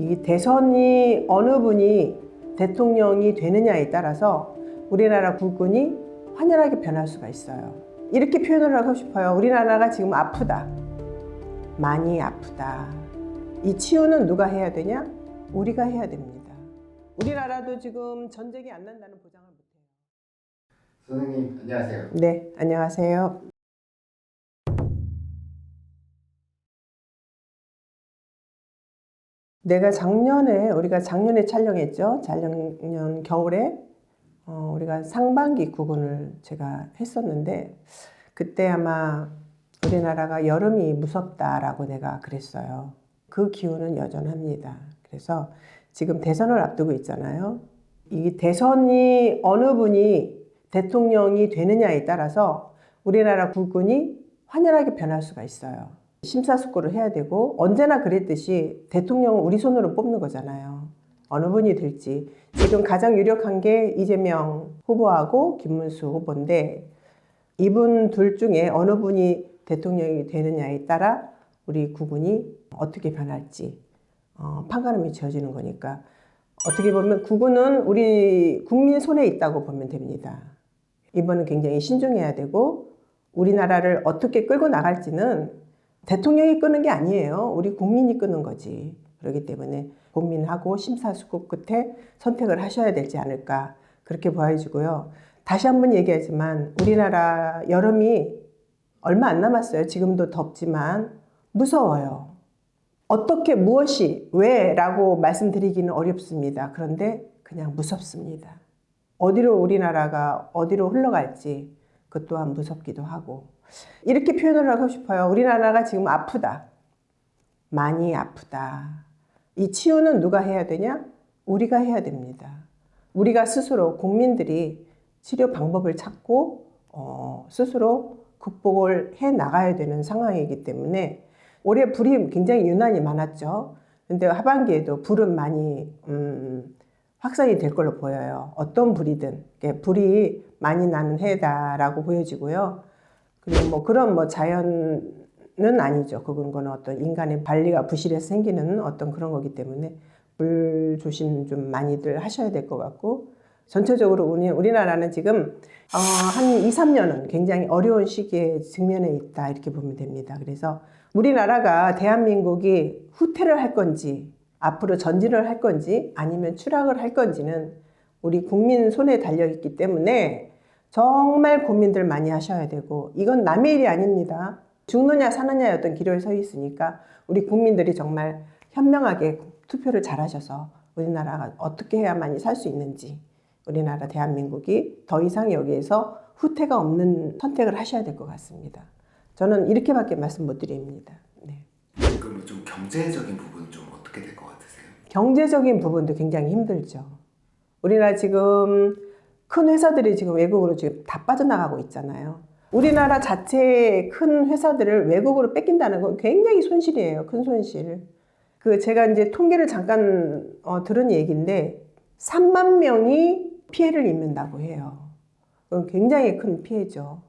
이 대선이 어느 분이 대통령이 되느냐에 따라서 우리나라 국군이 환연하게 변할 수가 있어요. 이렇게 표현을 하고 싶어요. 우리나라가 지금 아프다. 많이 아프다. 이 치유는 누가 해야 되냐? 우리가 해야 됩니다. 우리나라도 지금 전쟁이 안 난다는 보장을 못해요. 선생님 안녕하세요. 네, 안녕하세요. 우리가 작년에 촬영했죠. 작년 겨울에 우리가 상반기 구군을 제가 했었는데 그때 아마 우리나라가 여름이 무섭다라고 내가 그랬어요. 그 기운은 여전합니다. 그래서 지금 대선을 앞두고 있잖아요. 이 대선이 어느 분이 대통령이 되느냐에 따라서 우리나라 국군이 환연하게 변할 수가 있어요. 심사숙고를 해야 되고 언제나 그랬듯이 대통령은 우리 손으로 뽑는 거잖아요. 어느 분이 될지. 지금 가장 유력한 게 이재명 후보하고 김문수 후보인데 이분 둘 중에 어느 분이 대통령이 되느냐에 따라 우리 국군이 어떻게 변할지 판가름이 지어지는 거니까 어떻게 보면 국군은 우리 국민 손에 있다고 보면 됩니다. 이번은 굉장히 신중해야 되고 우리나라를 어떻게 끌고 나갈지는 대통령이 끄는 게 아니에요. 우리 국민이 끄는 거지. 그렇기 때문에 고민하고 심사숙고 끝에 선택을 하셔야 되지 않을까 그렇게 보여지고요. 다시 한번 얘기하지만 우리나라 여름이 얼마 안 남았어요. 지금도 덥지만 무서워요. 어떻게 무엇이 왜라고 말씀드리기는 어렵습니다. 그런데 그냥 무섭습니다. 우리나라가 어디로 흘러갈지 그것 또한 무섭기도 하고 이렇게 표현을 하고 싶어요. 우리나라가 지금 아프다. 많이 아프다. 이 치유는 누가 해야 되냐? 우리가 해야 됩니다. 우리가 스스로 국민들이 치료 방법을 찾고 스스로 극복을 해 나가야 되는 상황이기 때문에 올해 불이 굉장히 유난히 많았죠. 근데 하반기에도 불은 많이 확산이 될 걸로 보여요. 어떤 불이든 불이 많이 나는 해다라고 보여지고요. 그리고 그런 자연은 아니죠. 그건 어떤 인간의 관리가 부실해서 생기는 어떤 그런 거기 때문에 불 조심 좀 많이들 하셔야 될 것 같고 전체적으로 우리나라는 지금 한 2, 3년은 굉장히 어려운 시기에 직면해 있다 이렇게 보면 됩니다. 그래서 우리나라가 대한민국이 후퇴를 할 건지 앞으로 전진을 할 건지 아니면 추락을 할 건지는 우리 국민 손에 달려있기 때문에 정말 고민들 많이 하셔야 되고 이건 남의 일이 아닙니다. 죽느냐 사느냐의 어떤 기로에 서 있으니까 우리 국민들이 정말 현명하게 투표를 잘 하셔서 우리나라가 어떻게 해야만이 살 수 있는지 우리나라 대한민국이 더 이상 여기에서 후퇴가 없는 선택을 하셔야 될 것 같습니다. 저는 이렇게밖에 말씀 못 드립니다. 네. 그럼 좀 경제적인 부분은 좀 어떻게 될 것 같으세요? 경제적인 부분도 굉장히 힘들죠. 우리나라 지금 큰 회사들이 지금 외국으로 지금 다 빠져나가고 있잖아요. 우리나라 자체의 큰 회사들을 외국으로 뺏긴다는 건 굉장히 손실이에요. 큰 손실. 제가 이제 통계를 잠깐 들은 얘기인데 3만 명이 피해를 입는다고 해요. 그건 굉장히 큰 피해죠.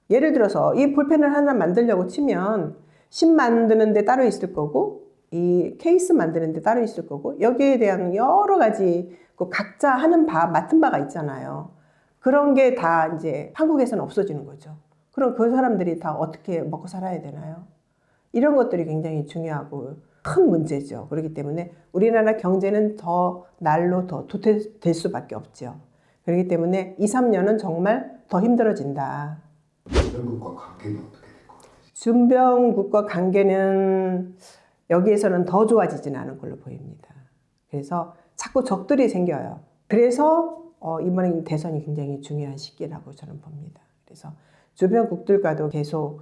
예를 들어서 이 볼펜을 하나 만들려고 치면 심 만드는 데 따로 있을 거고 이 케이스 만드는 데 따로 있을 거고 여기에 대한 여러 가지 각자 하는 맡은 바가 있잖아요. 그런 게 다 이제 한국에서는 없어지는 거죠. 그럼 그 사람들이 다 어떻게 먹고 살아야 되나요? 이런 것들이 굉장히 중요하고 큰 문제죠. 그렇기 때문에 우리나라 경제는 날로 더 도태될 수밖에 없죠. 그렇기 때문에 2, 3년은 정말 더 힘들어진다. 주변국과 관계는 어떻게 될 것 같으세요? 주변국과 관계는 여기에서는 더 좋아지지는 않을 걸로 보입니다. 그래서 자꾸 적들이 생겨요. 그래서 이번에 대선이 굉장히 중요한 시기라고 저는 봅니다. 그래서 주변국들과도 계속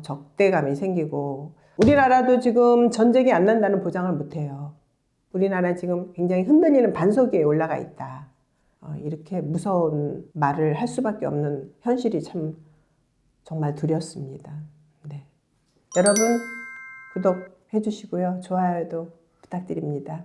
적대감이 생기고 우리나라도 지금 전쟁이 안 난다는 보장을 못해요. 우리나라 지금 굉장히 흔들리는 반석 위에 올라가 있다. 이렇게 무서운 말을 할 수밖에 없는 현실이 참 정말 두렵습니다. 네. 여러분 구독해 주시고요. 좋아요도 부탁드립니다.